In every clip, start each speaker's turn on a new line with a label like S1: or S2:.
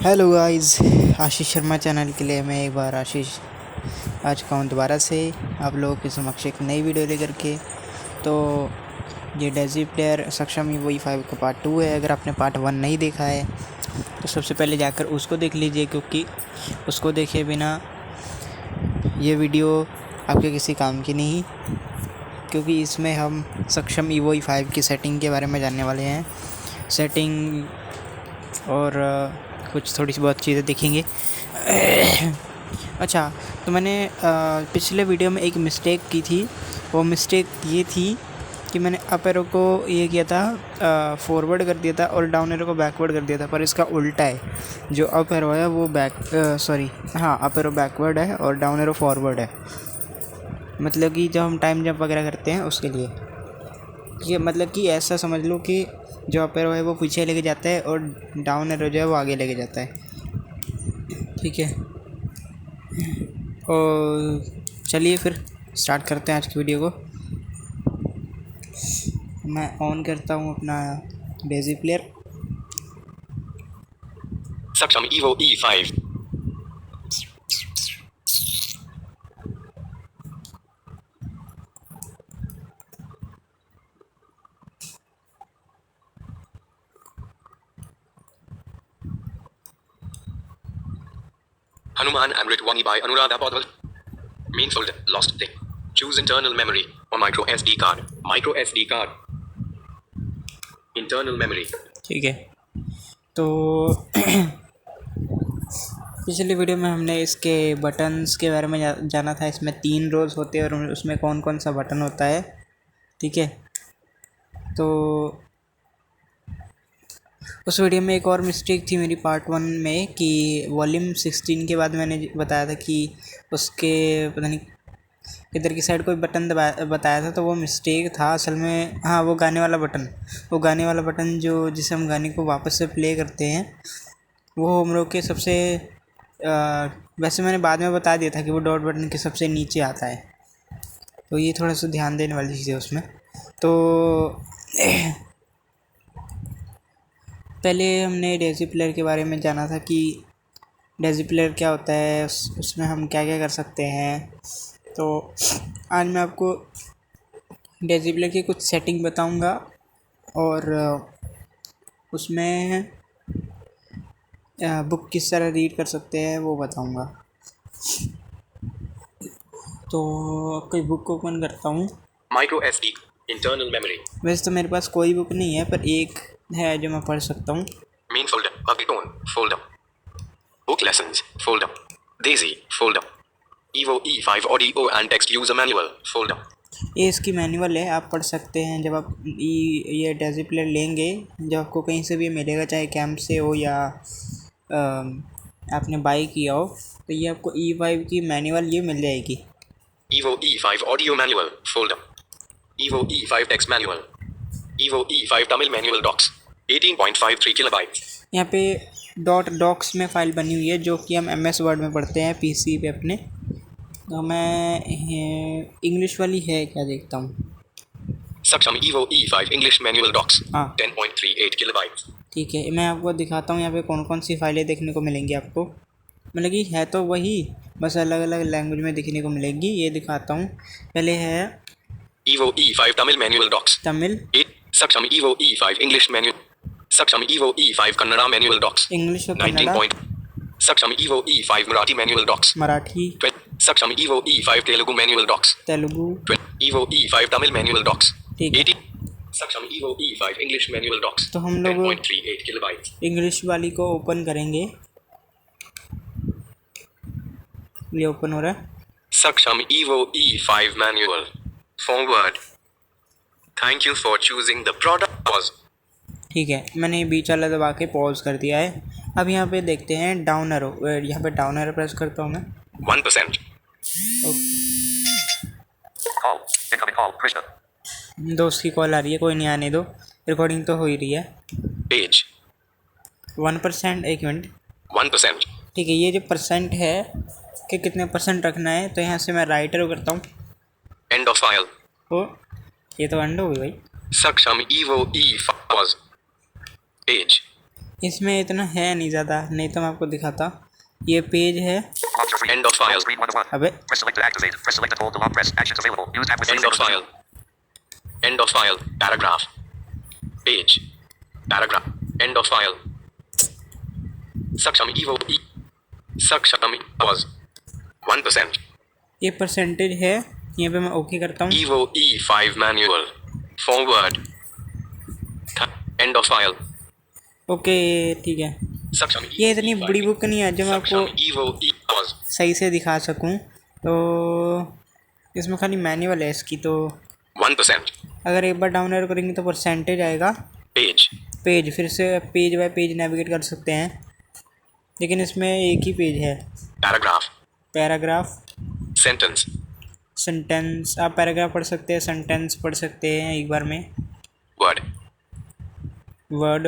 S1: Hello guys, Ashish Sharma channel के लिए मैं एक बार आशीष आ चुका हूँ दोबारा से आप लोगों के समक्ष एक नई वीडियो लेकर के। तो ये डेज़ी प्लेयर सक्षम ईवो E5 का पार्ट 2 है। अगर आपने पार्ट 1 नहीं देखा है तो सबसे पहले जाकर उसको देख लीजिए, क्योंकि उसको देखे बिना ये वीडियो आपके किसी काम की नहीं, क्योंकि इसमें हम सक्षम ईवो E5 की सेटिंग के बारे में जानने वाले हैं। सेटिंग और कुछ थोड़ी सी बहुत चीज़ें देखेंगे। अच्छा, तो मैंने पिछले वीडियो में एक मिस्टेक की थी। वो मिस्टेक ये थी कि मैंने अप एरो को ये किया था, फॉरवर्ड कर दिया था और डाउन एरो को बैकवर्ड कर दिया था, पर इसका उल्टा है। जो अप एरो है वो अप एरो बैकवर्ड है और डाउन एरो फॉरवर्ड है। मतलब कि जब हम टाइम जंप वगैरह करते हैं उसके लिए ये, मतलब कि ऐसा समझ लो कि जो अप एरो है वो पीछे लेके जाता है और डाउन एरो जो है वो आगे लेके जाता है। ठीक है, और चलिए फिर स्टार्ट करते हैं आज की वीडियो को। मैं ऑन करता हूँ अपना डेज़ी प्लेयर।
S2: सक्षम evo E5 Hanuman Amrit Wani by Anuradha Podwal. Main folder, lost thing. Choose internal memory or micro SD card. Micro SD card. Internal memory.
S1: ठीक है, तो पिछली वीडियो में हमने इसके बटन्स के बारे में जाना था। इसमें 3 रोज़ होते हैं और उसमें कौन कौन सा बटन होता है। ठीक है, तो उस वीडियो में एक और मिस्टेक थी मेरी पार्ट 1 में कि वॉल्यूम 16 के बाद मैंने बताया था कि उसके पता नहीं इधर की साइड कोई बटन बताया था, तो वो मिस्टेक था असल में। हाँ, वो गाने वाला बटन जो जिसे हम गाने को वापस से प्ले करते हैं, वो हम लोग के सबसे वैसे मैंने बाद में बता दिया था कि वो डॉट बटन के सबसे नीचे आता है। तो ये थोड़ा सा ध्यान देने वाली चीज़ है उसमें। तो पहले हमने डेज़ी प्लेयर के बारे में जाना था कि डेज़ी प्लेयर क्या होता है, उसमें हम क्या क्या कर सकते हैं। तो आज मैं आपको डेज़ी प्लेयर की कुछ सेटिंग बताऊंगा और उसमें बुक किस तरह रीड कर सकते हैं वो बताऊंगा। तो कोई बुक ओपन करता हूँ।
S2: Micro SD. Internal memory.
S1: वैसे तो मेरे पास कोई बुक नहीं है, पर एक है जो मैं पढ़ सकता हूँ।
S2: Main folder. Buggytone. Folder. Book lessons. Folder. Daisy. Folder. Evo E5 audio and text user manual. Folder.
S1: ये इसकी मैनुअल है, आप पढ़ सकते हैं। जब आप ये डेज़ी प्लेयर लेंगे, जब आपको कहीं से भी मिलेगा, चाहे कैंप से हो या आपने बाई किया हो, तो ये आपको E5 की मैनुअल ये मिल जाएगी।
S2: Evo E5 audio manual. Folder. Evo E5 text manual. Evo E5 Tamil manual docs. 18.53 kilobytes.
S1: यहाँ पे .docs में फ़ाइल बनी हुई है जो कि हम MS वर्ड में पढ़ते हैं PC पे अपने। तो मैं इंग्लिश वाली है क्या देखता हूँ।
S2: सक्षम Evo E5 English manual docs.
S1: हाँ,
S2: 10.38 kilobytes.
S1: ठीक है, मैं आपको दिखाता हूँ यहाँ पे कौन कौन सी फाइलें देखने को मिलेंगी आपको। मतलब कि है तो वही, बस अलग अलग लैंग्वेज में देखने को मिलेगी। ये दिखाता हूँ। पहले है
S2: Evo E5 Tamil manual docs.
S1: Tamil,
S2: सक्षम Evo E5 English manual. सक्षम Evo E5 Kannada manual docs.
S1: English और
S2: 19
S1: कन्नड़ा,
S2: point. सक्षम Evo E5 Marathi manual docs.
S1: Marathi,
S2: सक्षम Evo E5 Telugu manual docs.
S1: Telugu,
S2: Evo E5 Tamil manual docs.
S1: ठीक है।
S2: 80. सक्षम Evo E5 English manual docs.
S1: तो हम लोग
S2: 10.38 kilobytes.
S1: इंग्लिश वाली को ओपन करेंगे। ये ओपन हो रहा है।
S2: सक्षम Evo E5 manual. Forward. Thank you for choosing the product. Pause.
S1: ठीक है, मैंने ये बीच वाला दबा के पॉज कर दिया है। अब यहाँ पे देखते हैं डाउन एरो। यहाँ पे डाउन एरो प्रेस करता हूँ मैं।
S2: 1%. Call. Incoming call. Krishna.
S1: दोस्त की कॉल आ रही है, कोई नहीं आने दो, रिकॉर्डिंग तो हो ही रही है।
S2: Page.
S1: 1%, एक मिनट।
S2: 1%.
S1: ठीक है, ये जो परसेंट है कि कितने परसेंट रखना है, तो यहाँ से मैं राइट एरो करता हूँ।
S2: End of file.
S1: ओ, ये तो एंड हो गई भाई।
S2: सक्षम Evo E5 pause. Page.
S1: इसमें इतना है नहीं ज़्यादा, नहीं तो मैं आपको दिखाता। ये पेज है।
S2: End of file.
S1: अबे
S3: Press select to activate. Press select to hold to lock. Press actions available. Use tab with
S2: End of file. End of file. Paragraph. Page. Paragraph. End of file. Saksham Evo E. Saksham was 1%.
S1: ये percentage है, यहाँ पे मैं okay करता हूँ।
S2: Evo E5 manual. Forward. End of file.
S1: Okay ठीक है।
S2: Saksham
S1: ये इतनी बड़ी बुक नहीं है जो मैं आपको
S2: Saksham Evo E was
S1: सही से दिखा सकूं, तो इसमें खाली मैनुअल है इसकी। तो
S2: 1%.
S1: अगर एक बार डाउनलोड करेंगे तो परसेंटेज आएगा।
S2: Page.
S1: पेज, फिर से पेज बाय पेज नेविगेट कर सकते हैं, लेकिन इसमें एक ही पेज है।
S2: Paragraph.
S1: Paragraph,
S2: Sentence.
S1: सेंटेंस, आप पैराग्राफ पढ़ सकते हैं, सेंटेंस पढ़ सकते हैं एक बार में।
S2: Word.
S1: वर्ड,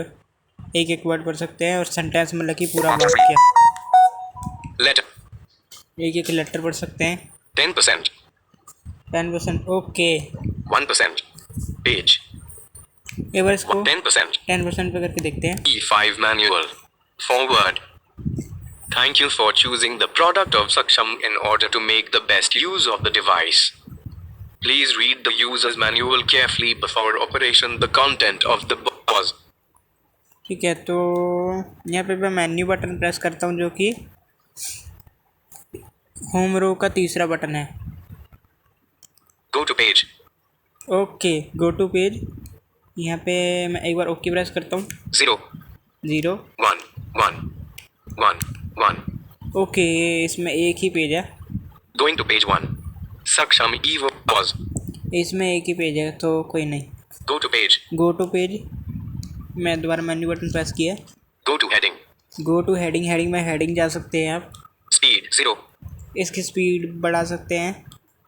S1: एक एक वर्ड पढ़ सकते हैं, और सेंटेंस मतलब कि पूरा वाक्य।
S2: Letter.
S1: एक एक लेटर पढ़ सकते हैं।
S2: 10%.
S1: 10%, ओके।
S2: 1%. Page.
S1: एक बार इसको
S2: 10%.
S1: 10% पे करके देखते हैं।
S2: E5 manual. Forward. Thank you for choosing the product of Saksham in order to make the best use of the device. Please read the user's manual carefully before operation. The content of the book was.
S1: ठीक है, तो यहाँ पे मैं menu button press करता हूँ, जो कि होम रो का तीसरा बटन है।
S2: Go to page.
S1: Okay, go to page. यहाँ पे मैं एक बार ओके प्रेस करता हूँ।
S2: 0,
S1: 0,
S2: 1, 1, 1, 1.
S1: ओके, इसमें एक ही पेज है।
S2: Going to page 1. Saksham Evo was.
S1: इसमें एक ही पेज है, तो कोई नहीं।
S2: Go to page.
S1: Go to page, मैं दोबारा मेन्यू बटन प्रेस किया।
S2: Go to heading.
S1: Go to heading, heading में हेडिंग जा सकते हैं आप।
S2: Speed 0.
S1: इसकी स्पीड बढ़ा सकते हैं,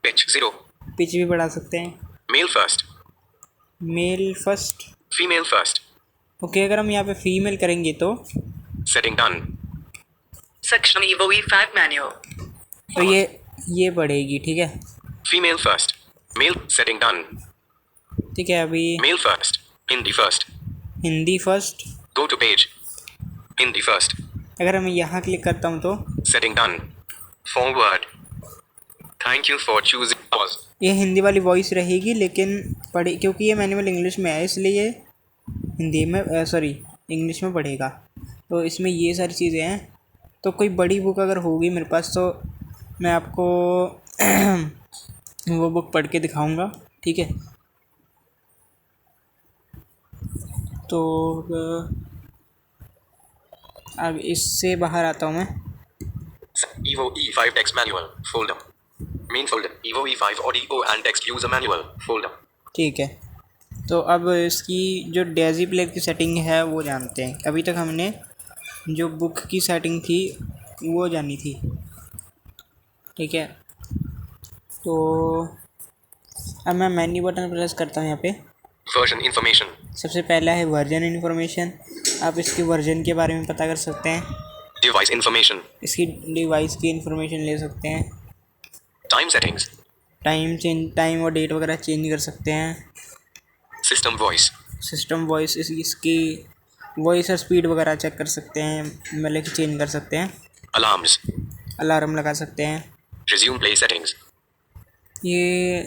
S2: Pitch 0.
S1: पिच भी बढ़ा सकते हैं।
S2: Male first.
S1: Male first,
S2: Female first.
S1: Okay. अगर हम यहाँ पे फीमेल करेंगे तो
S2: Setting done.
S4: Saksham Evo E5 manual.
S1: तो ये बढ़ेगी, ठीक है।
S2: Female first. Male setting done.
S1: ठीक है, अभी
S2: Male first. Hindi first.
S1: Hindi first.
S2: Go to page. Hindi first.
S1: अगर मैं यहाँ क्लिक करता हूँ तो
S2: Setting done. Forward. Thank you for choosing. Pause.
S1: ये हिंदी वाली वॉइस रहेगी, लेकिन पढ़े क्योंकि ये मैनुअल इंग्लिश में है, इसलिए ये हिंदी में सॉरी इंग्लिश में पढ़ेगा। तो इसमें ये सारी चीज़ें हैं। तो कोई बड़ी बुक अगर होगी मेरे पास तो मैं आपको वो बुक पढ़ के दिखाऊंगा, ठीक है। तो अब इससे बाहर आता हूँ मैं।
S2: Evo E5 text manual. Folder. Main folder. Evo E5 audio and text user manual. Folder.
S1: ठीक है, तो अब इसकी जो डेजी प्लेयर की सेटिंग है वो जानते हैं। अभी तक हमने जो बुक की सेटिंग थी वो जानी थी, ठीक है। तो अब मैं मेन्यू बटन प्रेस करता हूँ यहाँ पे।
S2: Version information.
S1: सबसे पहला है वर्जन इन्फॉर्मेशन। आप इसके वर्जन के बारे में पता कर सकते हैं,
S2: Device information.
S1: इसकी डिवाइस की इन्फॉर्मेशन ले सकते हैं,
S2: Time settings.
S1: टाइम और डेट वगैरह चेंज कर सकते हैं।
S2: System voice.
S1: सिस्टम वॉइस, इसकी वॉइस और स्पीड वगैरह चेक कर सकते हैं, मतलब कि चेंज कर सकते हैं।
S2: Alarms.
S1: अलार्म लगा सकते हैं।
S2: Resume play settings.
S1: ये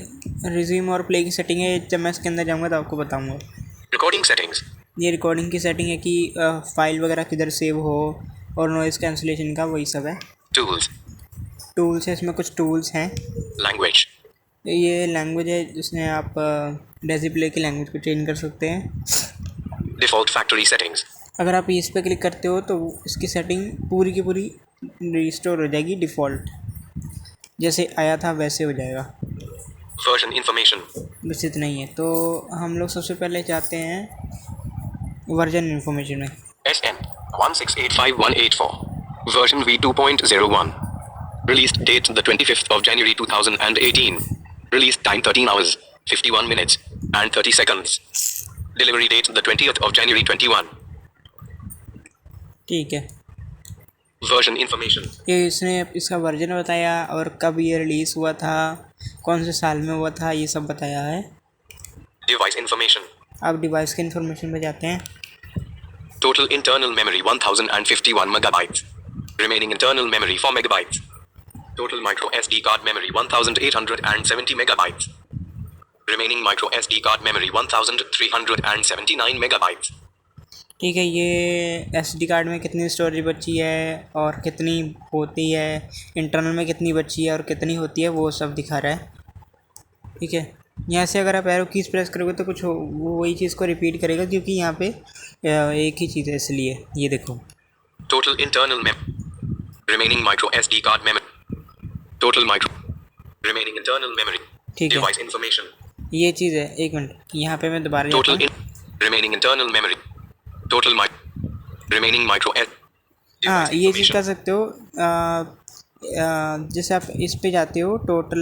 S1: रिज्यूम और प्ले की सेटिंग है, जब मैं इसके अंदर जाऊँगा तो आपको बताऊँगा।
S2: Recording settings.
S1: ये रिकॉर्डिंग की सेटिंग है कि फ़ाइल वगैरह किधर सेव हो, और नॉइज़ कैंसिलेशन का वही सब है।
S2: Tools.
S1: टूल्स है, इसमें कुछ टूल्स हैं।
S2: Language.
S1: ये लैंग्वेज है जिसमें आप डेजी प्ले की लैंग्वेज को चेंज कर सकते हैं।
S2: Default factory settings.
S1: अगर आप इस पर क्लिक करते हो तो इसकी सेटिंग पूरी की पूरी रिस्टोर हो जाएगी, डिफ़ॉल्ट जैसे आया था वैसे हो जाएगा।
S2: Version information.
S1: बस इतना ही है। तो हम लोग सबसे पहले जाते हैं वर्जन इन्फॉर्मेशन में।
S2: SN 1685184. Version v2.01. Released date the 25th of January 2018. Release time 13 hours, 51 minutes, and 30 seconds. Delivery date the 20th of January 21.
S1: ठीक है,
S2: Version information.
S1: ये इसने इसका वर्जन बताया और कब ये रिलीज़ हुआ था, कौन से साल में हुआ था, ये सब बताया है।
S2: Device information.
S1: आप डिवाइस के इन्फॉर्मेशन पे जाते हैं।
S2: Total internal memory 1051 megabytes. Remaining internal memory 4 megabytes. Total micro SD card memory 1870 megabytes. Remaining micro SD card memory 1379 megabytes.
S1: ठीक है, ये SD कार्ड में कितनी स्टोरेज बची है और कितनी होती है, इंटरनल में कितनी बची है और कितनी होती है, वो सब दिखा रहा है। ठीक है, यहाँ से अगर आप एरो कीज प्रेस करोगे तो कुछ वो वही चीज़ को रिपीट करेगा, क्योंकि यहाँ पे एक ही चीज़ है, इसलिए ये देखो।
S2: Total internal remaining micro SD card memory. Total micro remaining internal memory.
S1: ठीक है,
S2: Device information.
S1: ये चीज़ है। एक मिनट, यहाँ पे मैं दोबारा
S2: Total
S1: जाता हूँ।
S2: remaining internal memory. Total remaining micro SD.
S1: हाँ, ये चीज़ कर सकते हो। जैसे आप इस पे जाते हो टोटल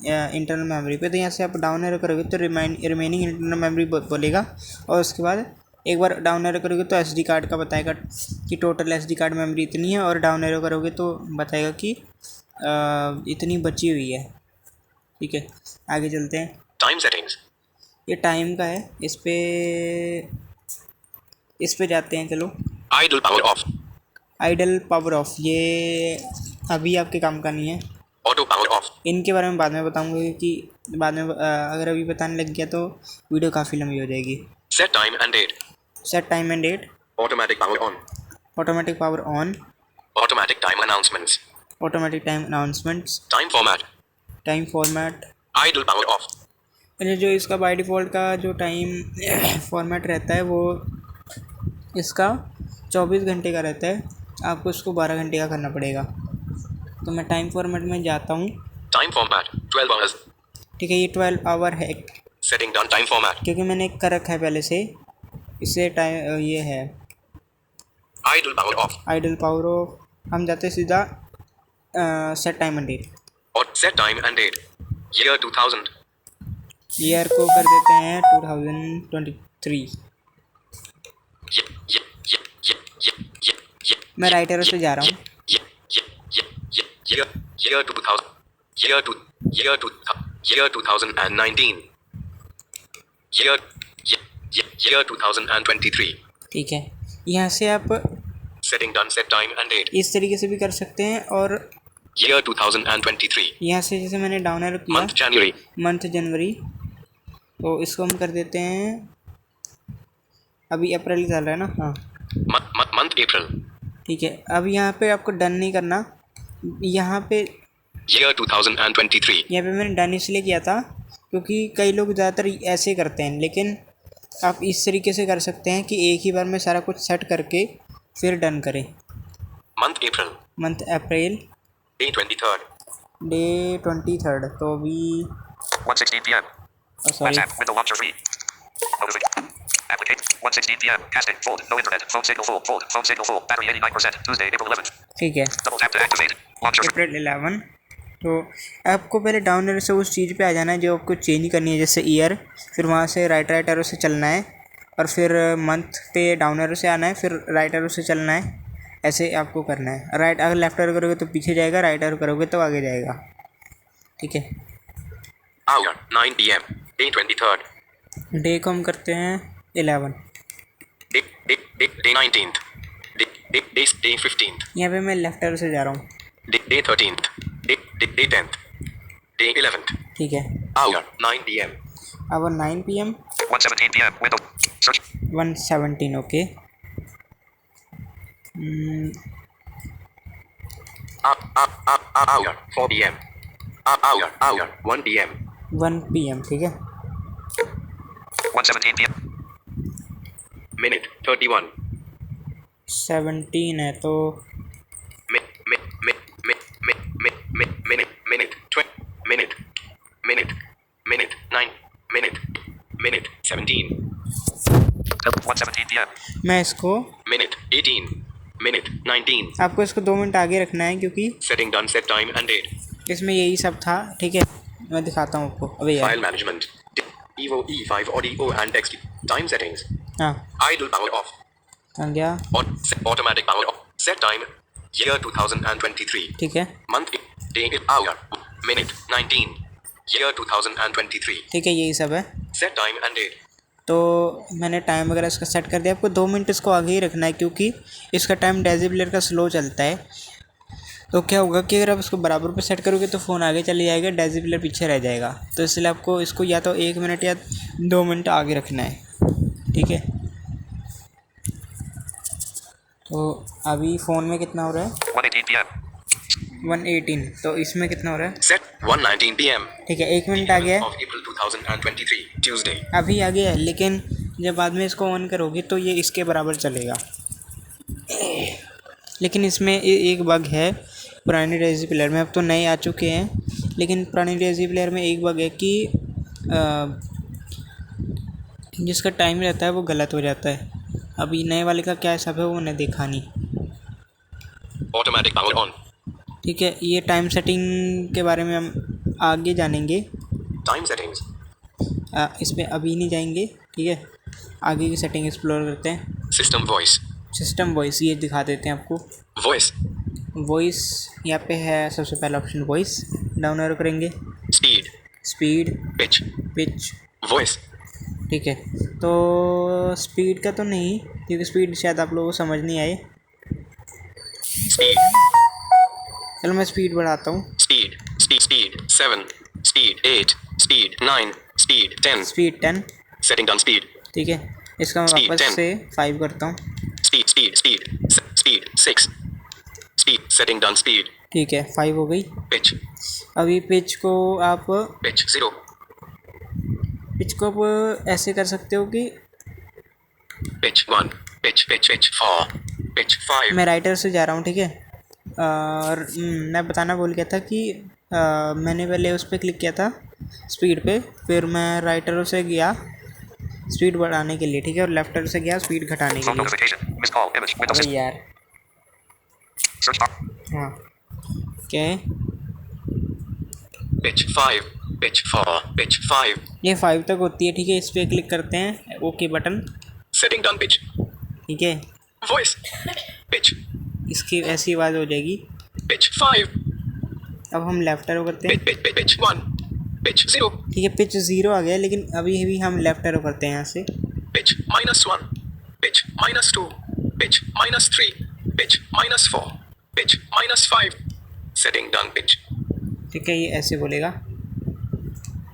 S1: इंटरनल मेमोरी पे, तो यहाँ से आप डाउन एरो करोगे तो रिमेनिंग इंटरनल मेमोरी बोलेगा, और उसके बाद एक बार डाउन एरो करोगे तो SD कार्ड का बताएगा कि टोटल SD कार्ड मेमोरी इतनी है, और डाउन एरो करोगे तो बताएगा कि इतनी बची हुई है। ठीक है, आगे चलते हैं।
S2: Time settings.
S1: ये टाइम का है, इस पे जाते हैं। चलो,
S2: Idle power off.
S1: Idle power off, ये अभी आपके काम का नहीं है।
S2: Auto power off.
S1: इनके बारे में बाद में बताऊंगा, क्योंकि बाद में अगर अभी बताने लग गया तो वीडियो काफ़ी लंबी हो जाएगी।
S2: Set time and date.
S1: Set time and date,
S2: Automatic power on.
S1: Automatic power on,
S2: Automatic time announcements.
S1: Automatic time announcements,
S2: Time format.
S1: Time format.
S2: Idle power off.
S1: जो इसका बाय डिफ़ॉल्ट का जो टाइम फॉर्मेट रहता है वो इसका 24 घंटे का रहता है, आपको इसको 12 घंटे का करना पड़ेगा। तो मैं टाइम फॉर्मेट में जाता हूँ।
S2: Time format 12 hours.
S1: ठीक है, ये 12 आवर है,
S2: Setting done time format.
S1: क्योंकि मैंने कर रखा है पहले से, इससे टाइम ये है
S2: Idle power off.
S1: Idle power off. हम जाते हैं सीधा set time and date,
S2: Or set time and date. Year 2000.
S1: Year को कर देते हैं 2023। मैं राइट एरो से जा रहा हूँ।
S2: Year 2000. Year 2019. Year 2023.
S1: ठीक है, यहाँ से आप
S2: Setting done set time and date.
S1: इस तरीके से भी कर सकते हैं, और
S2: Year 2023.
S1: यहाँ से जैसे मैंने डाउन एरो किया
S2: Month January.
S1: मंथ जनवरी, तो इसको हम कर देते हैं, अभी अप्रैल ही चल रहा है ना। हाँ,
S2: Month April.
S1: ठीक है, अब यहाँ पे आपको डन नहीं करना। यहाँ पे
S2: Year 2023.
S1: यहाँ पे मैंने डन इसलिए किया था क्योंकि कई लोग ज़्यादातर ऐसे करते हैं, लेकिन आप इस तरीके से कर सकते हैं कि एक ही बार में सारा कुछ सेट करके फिर डन करें।
S2: Month April.
S1: मंथ अप्रैल,
S2: Day 23rd.
S1: डे 23rd, तो अभी
S3: 1:16 p.m.
S1: Sorry,
S3: WhatsApp window launcher free. Notification. Application 1:16 p.m. Casting fold. No internet. Phone signal full. Fold. Phone signal full. Battery 89%. Tuesday, April 11th.
S1: ठीक है,
S3: Double tap to activate. Launcher free.
S1: अप्रैल 11। तो आपको पहले down arrow से उस चीज़ पे आ जाना है जो आपको चेंज करनी है, जैसे ईयर, फिर वहाँ से राइट एरो से चलना है, और फिर मंथ पे डाउन एरो से आना है, फिर राइट एरो से चलना है। ऐसे आपको करना है। राइट, अगर लेफ्ट एरो करोगे तो पीछे जाएगा, राइट एरो करोगे तो आगे जाएगा। ठीक है,
S2: Hour 9 p.m. Day 23rd.
S1: Day को हम करते हैं 11।
S2: Day 19th. Day 15th.
S1: यहाँ पे मैं लेफ्ट एरो से जा रहा हूँ।
S2: Day 13th. Day 10th. Day 11th.
S1: ठीक है,
S2: Hour 9 p.m.
S1: अब 9 PM
S3: 1:17 p.m. Window. Search.
S1: 1:17। Okay,
S2: Hour 4 p.m. Hour 1 p.m.
S1: 1 PM। ठीक है,
S3: 1:17 p.m.
S2: Minute 31.
S1: 17 है तो
S2: Minute 9. Minute 17.
S3: 1:17 p.m.
S1: मैं इसको,
S2: Minute 18. Minute 19.
S1: आपको इसको 2 मिनट आगे रखना है, क्योंकि
S2: Setting done set time and date.
S1: इसमें यही सब था। ठीक है, मैं दिखाता हूँ आपको। अबे यार,
S2: File management. Evo E5 audio and text. Time settings.
S1: हाँ,
S2: Idle power off.
S1: आ गया।
S2: Automatic power off. Set time. Year 2023.
S1: ठीक है,
S2: Month. Day. Hour. Minute 19. Year 2023.
S1: ठीक है, यही सब है।
S2: Set time and date.
S1: तो मैंने टाइम वगैरह इसका सेट कर दिया। आपको 2 मिनट इसको आगे ही रखना है क्योंकि इसका टाइम डेज़ी प्लेयर का स्लो चलता है। तो क्या होगा कि अगर आप इसको बराबर पे सेट करोगे तो फ़ोन आगे चले जाएगा, डेज़ी प्लेयर पीछे रह जाएगा। तो इसलिए आपको इसको या तो 1 मिनट या 2 मिनट आगे रखना है, ठीक है। तो अभी फ़ोन में कितना हो रहा है?
S3: 1:18 p.m.
S1: 1:18। तो इसमें कितना हो रहा है?
S2: Set 1:19 p.m.
S1: ठीक है, 1 मिनट आ गया है,
S2: of April 2023, Tuesday.
S1: अभी आ गया है। लेकिन जब बाद में इसको ऑन करोगे तो ये इसके बराबर चलेगा। लेकिन इसमें एक बग है पुराने डेज़ी प्लेयर में, अब तो नए आ चुके हैं, लेकिन पुराने डेज़ी प्लेयर में एक बग है कि जिसका टाइम रहता है वो गलत हो जाता है। अभी नए वाले का क्या हिसाब है वो मैंने देखा नहीं।
S2: Automatic power on.
S1: ठीक है, ये टाइम सेटिंग के बारे में हम आगे जानेंगे।
S2: Time settings.
S1: इस पर अभी नहीं जाएंगे, ठीक है। आगे की सेटिंग एक्सप्लोर करते हैं।
S2: System voice.
S1: सिस्टम वॉइस ये दिखा देते हैं आपको।
S2: Voice.
S1: वॉइस यहाँ पे है, सबसे पहला ऑप्शन वॉइस, डाउन एरो करेंगे।
S2: Speed.
S1: Speed,
S2: Pitch.
S1: Pitch,
S2: Voice.
S1: ठीक है। तो स्पीड का तो नहीं, क्योंकि स्पीड शायद आप लोगों को समझ नहीं आए।
S2: Speed.
S1: चलो मैं स्पीड बढ़ाता हूँ।
S2: Speed. Speed. 7. Speed 8. Speed 9. Speed 10.
S1: Speed 10,
S2: Setting done speed.
S1: ठीक है। इसका मैं
S2: Speed
S1: वापस
S2: 10.
S1: से 5 करता हूँ,
S2: Speed 6. Speed. Setting done speed.
S1: ठीक है, 5 हो गई।
S2: Pitch.
S1: अभी पिच को आप
S2: Pitch 0.
S1: ऐसे कर सकते हो कि
S2: Pitch 1. Pitch 4. Pitch 5.
S1: मैं राइटर से जा रहा हूँ, ठीक है। और मैं बताना भूल गया था कि मैंने पहले उस पर क्लिक किया था स्पीड पे, फिर मैं राइटरों से गया स्पीड बढ़ाने के लिए, ठीक है, और लेफ्ट एरो से गया स्पीड घटाने के
S3: Phone
S1: लिए।
S3: notification. Missed call. Image. Window
S1: अरे
S3: system.
S1: यार,
S3: Search bar.
S1: हाँ क्या है?
S2: Pitch 5. Pitch 4. Pitch 5.
S1: ये 5 तक होती है, ठीक है। इस पर क्लिक करते हैं, okay button,
S2: Setting done pitch.
S1: ठीक है।
S2: Voice. Pitch.
S1: इसकी ऐसी आवाज़ हो जाएगी।
S2: Pitch 5.
S1: अब हम लेफ्ट एरो करते हैं,
S2: Pitch 1. Pitch 0.
S1: ठीक है। पिच 0 आ गया, लेकिन अभी हम लेफ्ट एरो करते हैं यहाँ से।
S2: Pitch -1. Pitch -2. Pitch -3. Pitch -4. Pitch -5. Setting done pitch.
S1: ठीक है, ये ऐसे बोलेगा,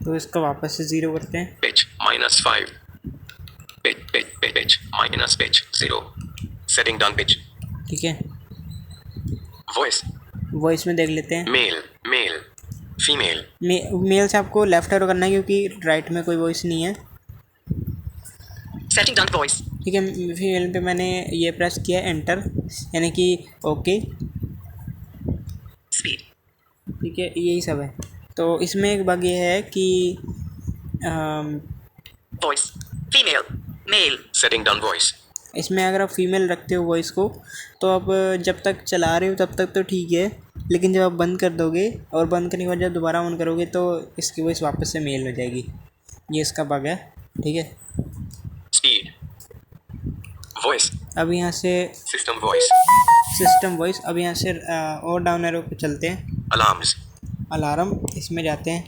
S1: तो इसको वापस से 0 करते हैं।
S2: Pitch -5. Pitch 0. Setting done pitch.
S1: ठीक है,
S2: Voice.
S1: वॉइस में देख लेते हैं।
S2: Male. Female.
S1: मेल से आपको लेफ्ट एरो करना है क्योंकि राइट में कोई वॉइस नहीं है,
S4: Setting done voice.
S1: ठीक है। फीमेल पे मैंने ये प्रेस किया एंटर, यानी कि ओके,
S4: Speed.
S1: ठीक है। यही सब है। तो इसमें एक बग ये है कि
S4: Voice. Female. Male.
S2: Setting done voice.
S1: इसमें अगर आप फीमेल रखते हो वॉइस को तो आप जब तक चला रहे हो तब तक तो ठीक है, लेकिन जब आप बंद कर दोगे और बंद करने के बाद जब दोबारा ऑन करोगे तो इसकी वॉइस वापस से मेल हो जाएगी। ये इसका बग है, ठीक है।
S2: Speed. Voice.
S1: अब यहाँ से
S2: System voice.
S1: सिस्टम वॉइस, अब यहाँ से और डाउन एरो पे चलते हैं।
S2: Alarms.
S1: अलार्म, इसमें जाते हैं,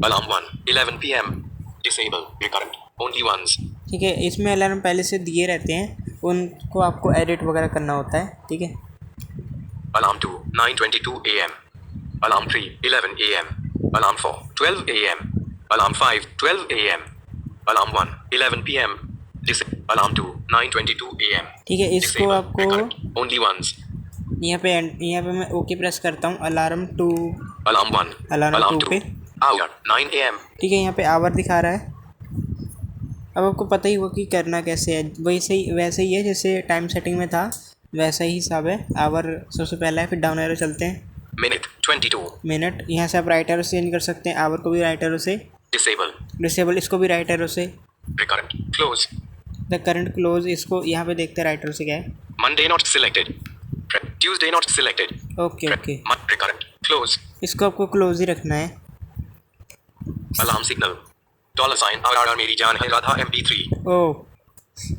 S2: Alarm 1. 11 p.m. Disable. Recurrent. Only ones.
S1: ठीक है। इसमें अलार्म पहले से दिए रहते हैं, उनको आपको एडिट वगैरह करना होता है, ठीक है।
S2: Alarm 2. 9:22 a.m. Alarm 3. 11 a.m. Alarm 4. 12 a.m. Alarm 5. 12 a.m. Alarm 1. 11 p.m. Alarm 2. 9:22 a.m.
S1: ठीक है, इसको
S2: Disable.
S1: आपको
S2: Recurrent. Only ones.
S1: यहाँ पे मैं ओके प्रेस करता हूँ। Alarm 2,
S2: Alarm 1.
S1: Alarm
S2: Alarm
S1: 2
S2: 2.
S1: पे,
S2: Hour. 9 a.m.
S1: ठीक है। यहाँ पे आवर दिखा रहा है। अब आपको पता ही होगा कि करना कैसे है, वैसे ही है जैसे टाइम सेटिंग में था, वैसा ही हिसाब है। आवर सबसे पहला है, फिर डाउन एरो चलते हैं।
S2: Minute. 22.
S1: मिनट, यहाँ से आप राइट एरो से चेंज कर सकते हैं, आवर को भी राइट एरो से,
S2: Disable.
S1: डिसेबल इसको भी राइट एरो से,
S2: Recurrent. Close.
S1: The current close इसको यहाँ पे देखते हैं राइट एरो से क्या है।
S2: Monday not selected. Tuesday not selected.
S1: Okay okay,
S2: Recurrent. Close.
S1: इसको आपको क्लोज ही रखना है।
S2: Alarm signal. $sign RR मेरी जान है राधा MP3.
S1: ओह,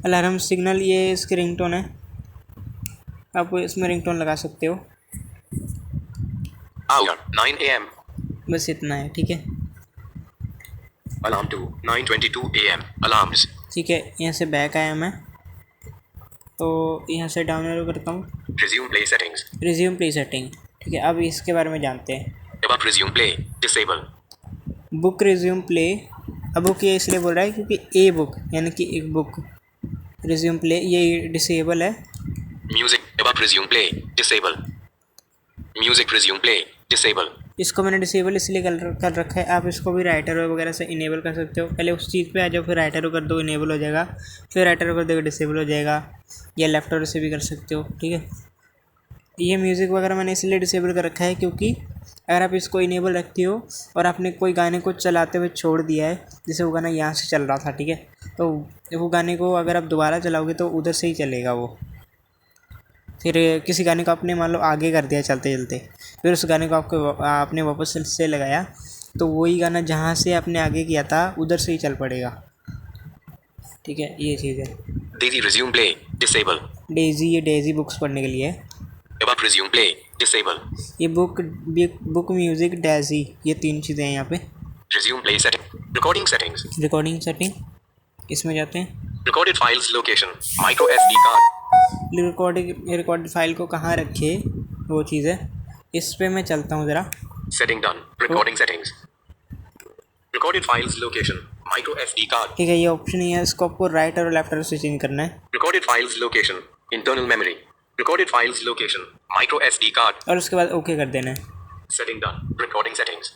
S1: अलार्म सिग्नल, ये इसकी रिंगटोन है, आप इसमें रिंगटोन लगा सकते हो।
S2: Hour. 9 a.m.
S1: बस इतना है, ठीक है।
S2: Alarm 2. 9:22 a.m. Alarms.
S1: ठीक है, यहाँ से बैक आया मैं, तो यहाँ से डाउन एरो करता हूँ,
S2: Resume play settings.
S1: Resume play setting. ठीक है, अब इसके बारे में जानते हैं।
S2: Above resume play. Disable.
S1: Book resume play, अब बुक ये इसलिए बोल रहा है क्योंकि ए बुक यानी कि एक बुक, रिज्यूम प्ले ये डिसेबल है।
S2: Music. Above resume play. Disable. Music resume play. Disable.
S1: इसको मैंने डिसेबल इसलिए कर रखा है। आप इसको भी राइटर वगैरह से इनेबल कर सकते हो। पहले उस चीज़ पे आ जाओ, फिर राइटर कर दो, इनेबल हो जाएगा, फिर राइटर कर दो, डिसेबल हो जाएगा, या लेफ्ट और से भी कर सकते हो। ठीक है, ये म्यूज़िक वगैरह मैंने इसलिए डिसेबल कर रखा है क्योंकि अगर आप इसको इनेबल रखती हो और आपने कोई गाने को चलाते हुए छोड़ दिया है, जैसे वो गाना यहाँ से चल रहा था, ठीक है, तो वो गाने को अगर आप दोबारा चलाओगे तो उधर से ही चलेगा वो। फिर किसी गाने को आपने मान लो आगे कर दिया चलते चलते, फिर उस गाने को आपने वापस से लगाया, तो वही गाना जहाँ से आपने आगे किया था उधर से ही चल पड़ेगा। ठीक है, ये चीज़ है।
S2: Daisy resume play. Disable.
S1: Daisy, ये डेजी बुक्स पढ़ने के लिए है।
S2: Above resume play. Disable.
S1: ये बुक म्यूज़िक डेजी, ये 3 चीज़ें हैं यहाँ पे।
S2: Resume play setting. Recording settings.
S1: Recording setting, इसमें जाते हैं।
S2: Recorded files location. Micro SD card.
S1: Recorded file को कहाँ रखे, वो चीज़ है। इस पे मैं चलता हूँ ज़रा।
S2: Setting done. Recording settings. Recorded files location. Micro SD card.
S1: ठीक है, ये ऑप्शन ही है, इसको आपको राइट और लेफ्ट से चेंज करना है।
S2: Recorded files location. Internal memory. Recorded files location. Micro SD card.
S1: और उसके बाद ओके कर देना है।
S2: Setting done. Recording settings.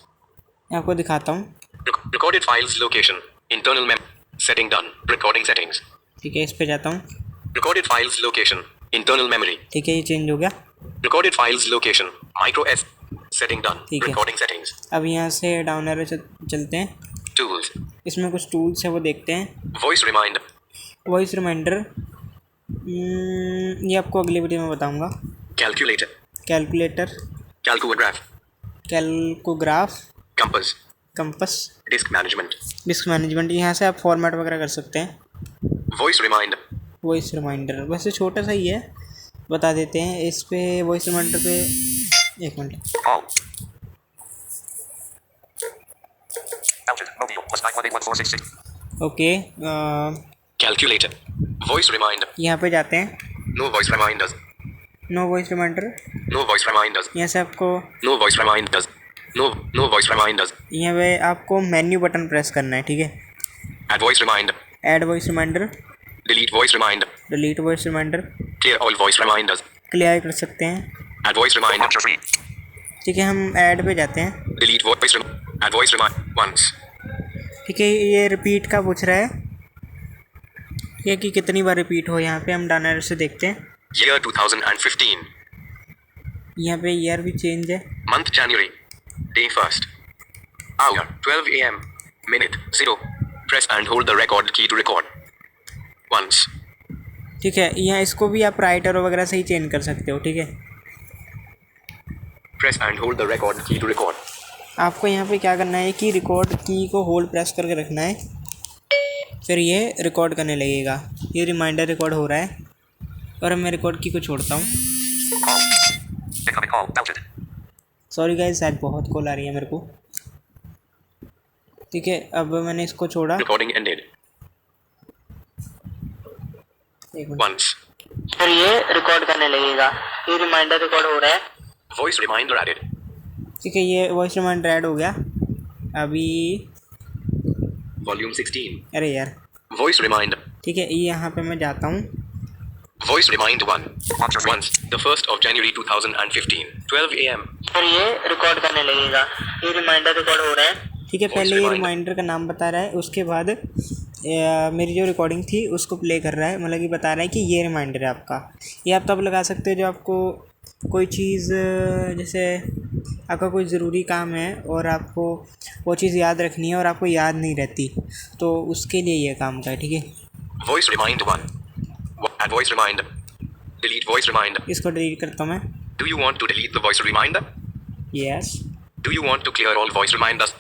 S1: मैं आपको दिखाता हूँ।
S2: Recorded files location. Internal memory. Setting done. Recording settings.
S1: ठीक है, इस पे जाता हूँ।
S2: Recorded files location. Internal memory.
S1: ठीक है, ये चेंज हो गया।
S2: Recorded files location. Micro S. Setting done.
S1: ठीक है।
S2: Recording settings.
S1: अब यहाँ से डाउन एरो चलते हैं।
S2: Tools.
S1: इसमें कुछ टूल्स है, वो देखते हैं।
S2: Voice reminder.
S1: वॉइस रिमाइंडर, ये आपको अगली वीडियो में बताऊँगा।
S2: Calculator.
S1: Calculator,
S2: Calcograph.
S1: कैलकोग्राफ,
S2: Compass.
S1: Compass,
S2: Disk management.
S1: Disc management, यहाँ से आप फॉर्मेट वगैरह कर सकते हैं।
S2: Voice reminder.
S1: वॉइस रिमाइंडर वैसे छोटा सा ही है, बता देते हैं। इस पे वॉइस रिमाइंडर पे, एक minute.
S3: Call. Alton. Mobile. +918146.
S1: Okay,
S2: Calculator. Voice reminder.
S1: यहाँ पे जाते हैं।
S2: No voice reminders.
S1: No voice reminder,
S2: No voice reminders.
S1: यहाँ से आपको,
S2: No voice reminders. No voice reminders.
S1: यहाँ पे आपको मेन्यू बटन प्रेस करना है। ठीक है,
S2: Add voice reminder.
S1: Add voice reminder,
S2: Delete voice reminder.
S1: Delete voice reminder,
S2: Clear all voice reminders.
S1: Clear कर सकते हैं।
S2: Add voice reminder.
S3: Option 3.
S1: ठीक है, हम ऐड पे जाते हैं।
S2: Delete voice add voice reminder once.
S1: ठीक है, ये रिपीट का पूछ रहा है, ये कि कितनी बार रिपीट हो। यहाँ पे हम डाउन एरो से देखते हैं।
S2: Year 2015.
S1: यहाँ पे ईयर भी चेंज है।
S2: Month January. Day 1st. Hour 12 a.m. Minute 0. Press and hold the record key to record. Once.
S1: ठीक है, यहाँ इसको भी आप राइटर वगैरह से ही चेंज कर सकते हो। ठीक है,
S2: Press and hold the record key to record.
S1: आपको यहाँ पे क्या करना है कि रिकॉर्ड की को होल्ड प्रेस करके रखना है, फिर ये रिकॉर्ड करने लगेगा। ये रिमाइंडर रिकॉर्ड हो रहा है और मैं रिकॉर्ड की को छोड़ता हूँ।
S3: Call. Incoming call. Alton.
S1: Sorry guys, शायद बहुत कॉल आ रही है मेरे को। ठीक है, अब मैंने इसको छोड़ा।
S2: Recording ended.
S1: एक मिनट,
S2: Once.
S1: फिर ये रिकॉर्ड करने लगेगा। ये रिमाइंडर रिकॉर्ड हो रहा है।
S2: Voice reminder added.
S1: ठीक है, ये वॉइस रिमाइंडर ऐड हो गया। अभी
S2: Volume 16.
S1: अरे यार,
S2: Voice reminder.
S1: ठीक है, ये यहाँ पे मैं जाता हूँ।
S2: Voice reminder 1.
S3: Option 3.
S2: Once. The 1st of January 2015. 12 a.m.
S1: फिर ये रिकॉर्ड करने लगेगा। ये रिमाइंडर रिकॉर्ड हो रहा है। ठीक है,
S2: Voice
S1: पहले ये
S2: reminder.
S1: रिमाइंडर का नाम बता रहा है, उसके बाद मेरी जो रिकॉर्डिंग थी उसको प्ले कर रहा है, मतलब कि बता रहा है कि ये रिमाइंडर है आपका। ये आप तब लगा सकते हो जो आपको कोई चीज़, जैसे आपका कोई ज़रूरी काम है और आपको वो चीज़ याद रखनी है और आपको याद नहीं रहती, तो उसके लिए ये काम का है। ठीक है,
S2: Voice reminder 1. Add voice reminder. Delete voice reminder.
S1: इसको डिलीट करता हूँ मैं।
S2: Do you want to delete the voice reminder?
S1: Yes,
S2: Do you want to clear all voice reminders?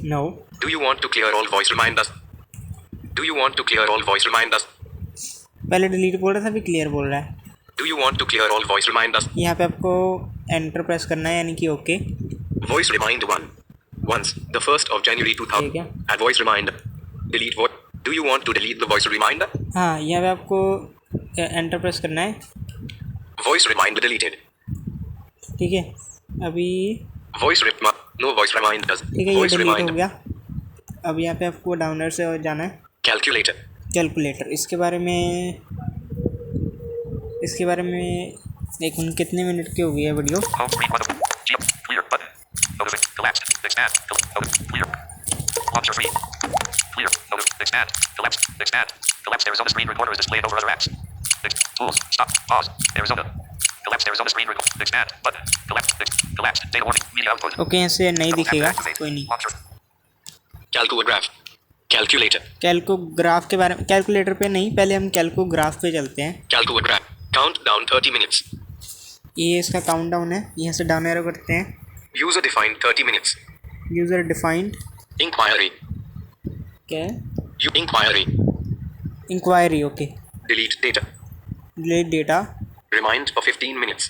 S1: No,
S2: Do you want to clear all voice reminders? Do you want to clear all voice reminders?
S1: पहले delete बोल रहा था, अभी clear बोल रहा है।
S2: Do you want to clear all voice reminders?
S1: यहाँ पे आपको एंटर प्रेस करना है, यानी कि okay.
S2: Voice reminder 1. Once. The 1st of January 2000.
S1: ठीक है।
S2: Add voice reminder. Delete voice. Do you want to delete the voice reminder?
S1: हाँ, यहाँ पे आपको एंटर प्रेस करना है।
S2: Voice reminder deleted.
S1: ठीक है, अभी
S2: No voice reminders.
S1: ठीक है, ये
S2: Voice
S1: डिलीट हो
S2: reminder.
S1: गया। अब यहाँ पे आपको डाउनलोड से जाना है
S2: Calculator.
S1: कैलकुलेटर। इसके बारे में एक मिनट, कितने मिनट की हो गई है video?
S3: Home screen button. Clear button. Collapsed. Expand. Clear. Launcher free. Clear. Expand. Expand. Collapsed Arizona screen recorder is displayed over other apps. Tools. Stop. Pause. Arizona. Collapsed Arizona screen recorder. Expand. Button. Collapsed. Data warning. Media output.
S1: Okay, यहाँ से नहीं दिखेगा, कोई नहीं।
S3: Launcher.
S2: Calcograph. Calculator.
S1: कैलकोग्राफ के बारे में, calculator पे नहीं, पहले हम कैलकोग्राफ पे चलते हैं।
S2: Calcograph. Countdown 30 minutes.
S1: ये इसका काउंटडाउन है, यहाँ से डाउन एरो करते हैं।
S2: User defined 30 minutes.
S1: User defined
S2: Inquiry.
S1: क्या है?
S2: Inquiry.
S1: Inquiry, okay.
S2: Delete data.
S1: Delete data,
S2: Remind for 15 minutes.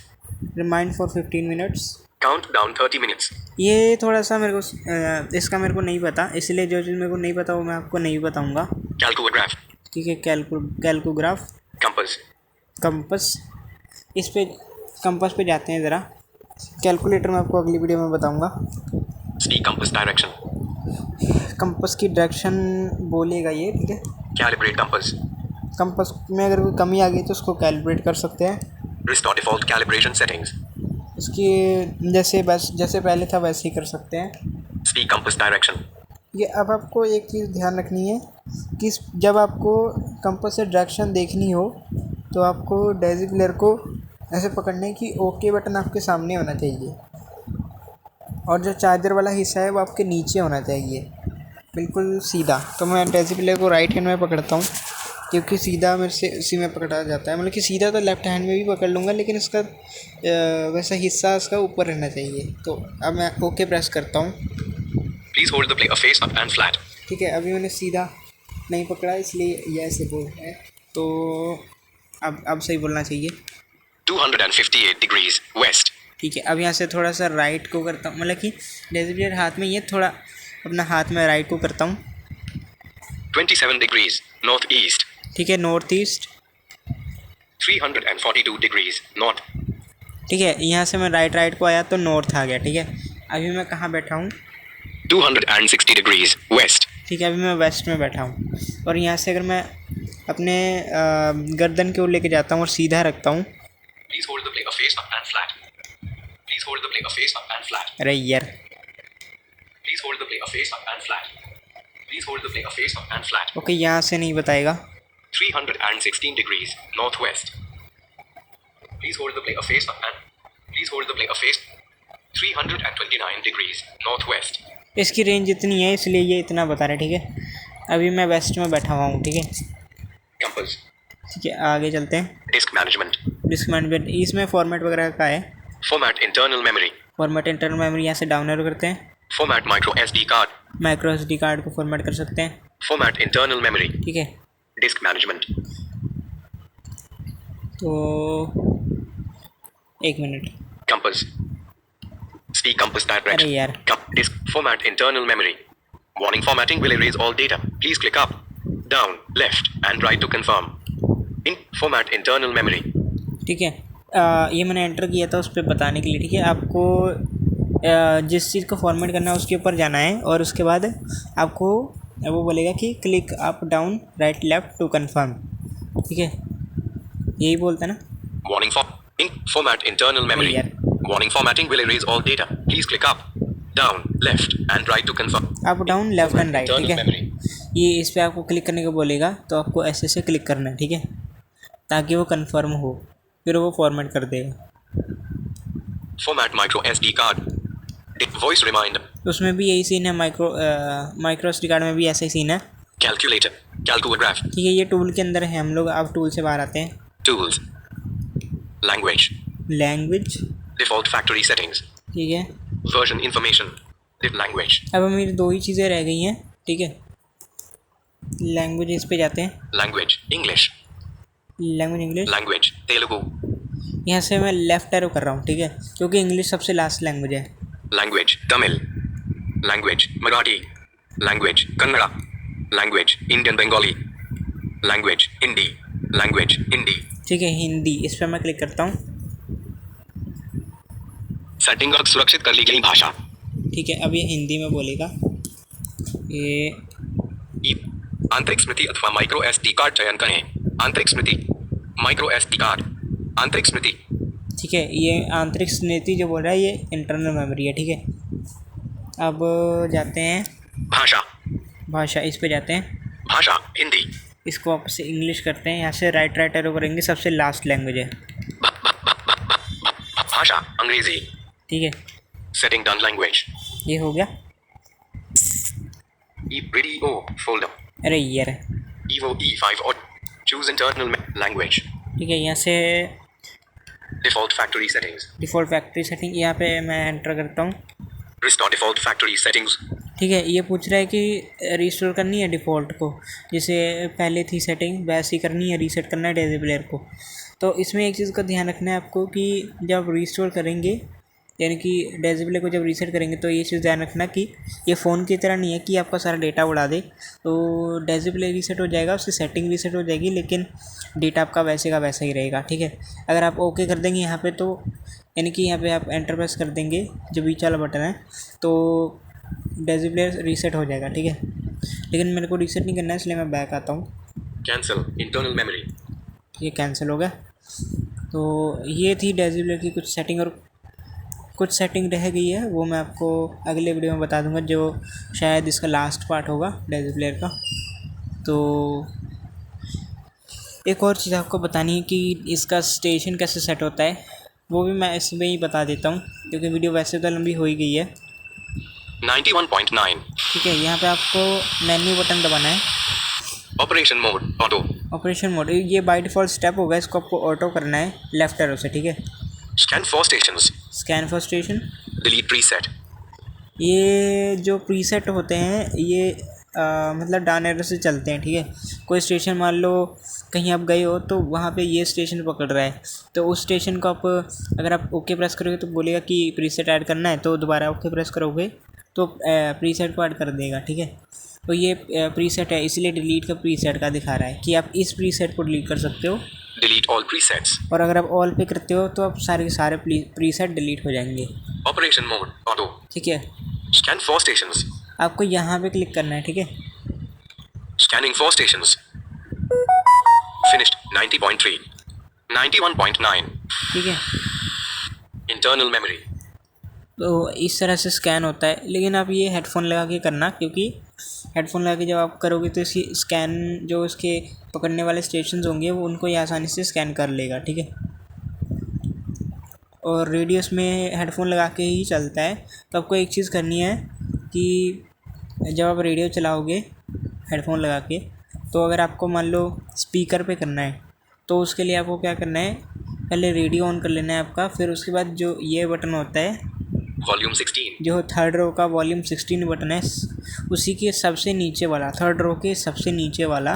S1: Remind for 15 minutes.
S2: Countdown 30 minutes.
S1: ये थोड़ा सा मेरे को इसका मेरे को नहीं पता, इसलिए जो चीज़ मेरे को नहीं पता वो मैं आपको नहीं बताऊँगा।
S2: Calcograph.
S1: ठीक है, कैलकोग्राफ,
S2: Compass.
S1: कंपस। इस पे कंपस पे जाते हैं ज़रा। कैलकुलेटर मैं आपको अगली वीडियो में बताऊँगा।
S2: Speak compass direction.
S1: कंपस की डायरेक्शन बोलेगा ये, ठीक है।
S2: Calibrate compass.
S1: कंपस में अगर कोई कमी आ गई तो उसको कैलिब्रेट कर सकते हैं।
S2: Restore default calibration settings.
S1: उसकी जैसे पहले था वैसे ही कर सकते हैं।
S2: Speak compass direction.
S1: ये अब आपको एक चीज़ ध्यान रखनी है कि जब आपको कंपस से डायरेक्शन देखनी हो तो आपको डेज़ी प्लेयर को ऐसे पकड़ने की ओके बटन आपके सामने होना चाहिए, और जो चार्जर वाला हिस्सा है वो आपके नीचे होना चाहिए, बिल्कुल सीधा। तो मैं डेज़ी प्लेयर को राइट हैंड में पकड़ता हूँ क्योंकि सीधा मेरे से उसी में पकड़ा जाता है। मतलब कि सीधा तो लेफ्ट हैंड में भी पकड़ लूँगा, लेकिन इसका वैसा हिस्सा इसका ऊपर रहना चाहिए। तो अब मैं ओके प्रेस करता हूँ।
S2: Please hold the player face up and flat.
S1: ठीक है, अभी मैंने सीधा नहीं पकड़ा इसलिए ये ऐसे बोल रहा है, तो अब सही बोलना चाहिए।
S2: 258 degrees west.
S1: ठीक है, अब यहाँ से थोड़ा सा राइट को करता हूँ, मतलब कि डेज़ी प्लेयर हाथ में, ये थोड़ा अपना हाथ में राइट को करता हूँ।
S2: 27 degrees northeast.
S1: ठीक है, नॉर्थ ईस्ट।
S2: 342 degrees north.
S1: ठीक है, यहाँ से मैं राइट को आया तो नॉर्थ आ गया। ठीक है, अभी मैं कहाँ बैठा हूँ?
S2: 260 degrees west.
S1: ठीक है, अभी मैं वेस्ट में बैठा हूँ, और यहाँ से अगर मैं अपने गर्दन की ओर लेके जाता हूँ और सीधा रखता हूँ।
S2: Please hold the player face up and flat. Please hold the player face up and flat.
S1: अरे यार,
S2: Please hold the player face up and flat. Please hold the player face up and flat.
S1: Okay, यहाँ से नहीं बताएगा।
S2: 316 degrees northwest. Please hold the player face up and please hold the player face. 329 degrees northwest.
S1: इसकी range इतनी है इसलिए ये इतना बता रहा है। ठीक है, अभी मैं वेस्ट में बैठा हुआ हूँ। ठीक है,
S2: Compass.
S1: ठीक है, आगे चलते हैं।
S2: Disk management.
S1: डिस्क मैनेजमेंट, इसमें फॉर्मेट वगैरह का है।
S2: Format internal memory.
S1: Format internal memory, यहाँ से डाउन एरो करते हैं।
S2: Format micro SD card.
S1: Micro SD card को फॉर्मेट कर सकते हैं।
S2: Format internal memory.
S1: ठीक है,
S2: Disk management.
S1: तो एक मिनट।
S2: Compass. Speak compass
S1: अरे
S2: direction.
S1: यार,
S2: Disk format internal memory. Warning formatting will erase all data. Please click up, down, left, and right to confirm. In format internal memory.
S1: ठीक है, ये मैंने एंटर किया था उस पर बताने के लिए। ठीक है, आपको जिस चीज़ को फॉर्मेट करना है उसके ऊपर जाना है, और उसके बाद आपको वो बोलेगा कि click up, down, right, left to confirm. ठीक है, यही बोलता है ना।
S2: Warning for in format internal memory.
S1: यार,
S2: Warning formatting will erase all data. Please click up, down, left, and right to confirm.
S1: Up, down, left and right. ठीक
S2: Internal
S1: है,
S2: memory.
S1: ये इस पर आपको क्लिक करने को बोलेगा, तो आपको ऐसे क्लिक करना है। ठीक है, ताकि वो कंफर्म हो, फिर वो फॉर्मेट कर देगा।
S2: Format micro SD card. Voice reminder.
S1: उसमें भी यही सीन है, माइक्रो SD कार्ड में भी ऐसा ही सीन है।
S2: Calculator. Calcograph.
S1: ठीक है, ये टूल के अंदर है, हम लोग अब टूल से बाहर आते हैं।
S2: Tools. Language.
S1: Language,
S2: Default factory settings.
S1: ठीक है,
S2: Version information. Language.
S1: अब मेरी दो ही चीज़ें रह गई हैं। ठीक है, लैंग्वेज इस पे जाते हैं।
S2: Language. English.
S1: Language English,
S2: Language. Telugu.
S1: यहाँ से मैं लेफ़्ट एरो कर रहा हूँ। ठीक है, क्योंकि इंग्लिश सबसे लास्ट लैंग्वेज है।
S2: Language. Tamil. Language. Marathi. Language. Kannada. Language Indian Bengali. Language Hindi. Language Hindi.
S1: ठीक है, हिंदी, इस पर मैं क्लिक करता हूँ।
S2: सेटिंग सुरक्षित कर ली गई भाषा।
S1: ठीक है, अब ये हिंदी में बोलेगा। ये
S2: आंतरिक स्मृति अथवा माइक्रो SD कार्ड चयन करें। आंतरिक स्मृति, माइक्रो SD कार्ड, आंतरिक स्मृति।
S1: ठीक है, ये आंतरिक स्मृति जो बोल रहा है ये इंटरनल मेमोरी है। ठीक है, अब जाते हैं
S2: भाषा,
S1: भाषा, इस पे जाते हैं।
S2: भाषा हिंदी।
S1: इसको वापस से इंग्लिश करते हैं। यहाँ से राइट एरो करेंगे, सबसे लास्ट लैंग्वेज है।
S2: भाषा अंग्रेजी।
S1: ठीक है,
S2: सेटिंग डन लैंग्वेज।
S1: ये हो गया।
S2: वीडियो फोल्डर,
S1: अरे यार,
S2: Evo E5 और चूज इंटरनल लैंग्वेज।
S1: ठीक है, यहाँ से
S2: default factory settings.
S1: Default factory setting, यहाँ पे मैं एंटर करता हूँ।
S2: Restore default factory settings.
S1: ठीक है, ये पूछ रहा है कि रिस्टोर करनी है डिफ़ॉल्ट को, जैसे पहले थी सेटिंग वैसी करनी है, रीसेट करना है डेज़ी प्लेयर को। तो इसमें एक चीज़ का ध्यान रखना है आपको कि जब रिस्टोर करेंगे, यानी कि डेज़ी प्लेयर को जब रीसेट करेंगे, तो ये चीज़ ध्यान रखना कि ये फ़ोन की तरह नहीं है कि आपका सारा डेटा उड़ा दे। तो डेज़ी प्लेयर रीसेट हो जाएगा, उसकी सेटिंग रीसेट हो जाएगी, लेकिन डेटा आपका वैसे का वैसा ही रहेगा। ठीक है, अगर आप ओके कर देंगे यहाँ पे, तो यानी कि यहाँ पे आप एंटर प्रेस कर देंगे, जो बीच वाला बटन है, तो डेज़ी प्लेयर रीसेट हो जाएगा। ठीक है, लेकिन मेरे को रीसेट नहीं करना है, इसलिए मैं बैक आता हूँ।
S2: Cancel internal memory.
S1: ये कैंसिल हो गया। तो ये थी डेज़ी प्लेयर की कुछ सेटिंग, और कुछ सेटिंग रह गई है, वो मैं आपको अगले वीडियो में बता दूंगा, जो शायद इसका लास्ट पार्ट होगा डेज़ी प्लेयर का। तो एक और चीज़ आपको बतानी है कि इसका स्टेशन कैसे सेट होता है, वो भी मैं इसमें ही बता देता हूँ, क्योंकि वीडियो वैसे तो लंबी हो ही गई है।
S2: 91.9।
S1: ठीक है, यहाँ पे आपको मेन्यू बटन दबाना है।
S2: Operation mode auto.
S1: Operation mode ये बाय डिफ़ॉल्ट स्टेप होगा, इसको आपको ऑटो करना है लेफ्ट एरो से। ठीक है,
S2: scan for stations.
S1: Scan for station.
S2: Delete preset.
S1: ये जो प्रीसेट होते हैं ये मतलब डाउन एरो से चलते हैं। ठीक है, कोई स्टेशन मान लो कहीं आप गए हो, तो वहाँ पे ये स्टेशन पकड़ रहा है, तो उस स्टेशन को आप अगर आप ओके प्रेस करोगे तो बोलेगा कि प्रीसेट ऐड करना है, तो दोबारा ओके प्रेस करोगे तो प्रीसेट को ऐड कर देगा। ठीक है, तो ये प्रीसेट है, इसलिए डिलीट का प्रीसेट का दिखा रहा है कि आप इस प्रीसेट को डिलीट कर सकते हो।
S2: Delete all presets.
S1: और अगर आप ऑल पे करते हो तो आप सारे के सारे प्रीसेट डिलीट हो जाएंगे।
S2: Operation mode auto.
S1: ठीक है,
S2: स्कैन फॉर स्टेशंस।
S1: आपको यहाँ पे क्लिक करना है। ठीक है,
S2: स्कैनिंग फॉर स्टेशंस। फिनिश्ड 90.3 91.9।
S1: ठीक है,
S2: इंटरनल मेमोरी।
S1: तो इस तरह से स्कैन होता है, लेकिन आप ये हेडफोन लगा के करना, क्योंकि हेडफोन लगा के जब आप करोगे तो इसकी स्कैन जो इसके पकड़ने वाले स्टेशंस होंगे वो उनको ये आसानी से स्कैन कर लेगा। ठीक है, और रेडियस में हेडफोन लगा के ही चलता है। तो आपको एक चीज़ करनी है कि जब आप रेडियो चलाओगे हेडफोन लगा के, तो अगर आपको मान लो स्पीकर पे करना है, तो उसके लिए आपको क्या करना है, पहले रेडियो ऑन कर लेना है आपका, फिर उसके बाद जो ये बटन होता है
S2: वॉल्यूम 16,
S1: जो थर्ड रो का वॉल्यूम 16 बटन है, उसी के सबसे नीचे वाला, थर्ड रो के सबसे नीचे वाला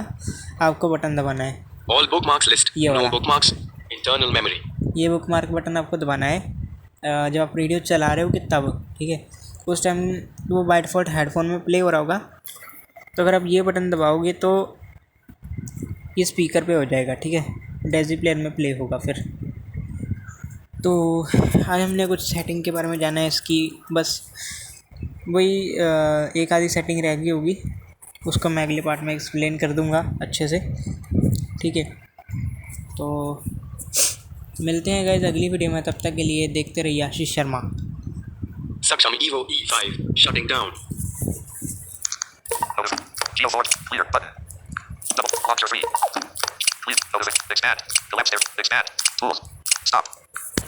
S1: आपको बटन दबाना है।
S2: ऑल बुकमार्क्स लिस्ट,
S1: ये
S2: नो
S1: वाला।
S2: Bookmarks, internal memory.
S1: ये बुकमार्क बटन आपको दबाना है जब आप रेडियो चला रहे हो कि तब। ठीक है, उस टाइम वो बाय डिफ़ॉल्ट हेडफोन में प्ले हो रहा होगा, तो अगर आप ये बटन दबाओगे तो ये स्पीकर पे हो जाएगा। ठीक है, डेज़ी प्लेयर में प्ले होगा फिर। तो आज हमने कुछ सेटिंग के बारे में जाना है इसकी, बस वही एक आधी सेटिंग रह गई होगी, उसको मैं अगले पार्ट में एक्सप्लेन कर दूंगा अच्छे से। ठीक है, तो मिलते हैं गाइस अगली वीडियो में, तब तक के लिए देखते रहिए आशीष शर्मा।
S2: सक्षम Evo E5 shutting down.
S3: Geo4 clear button. Double launcher free. Please expand. Collapse there. Expand. Tools. Stop.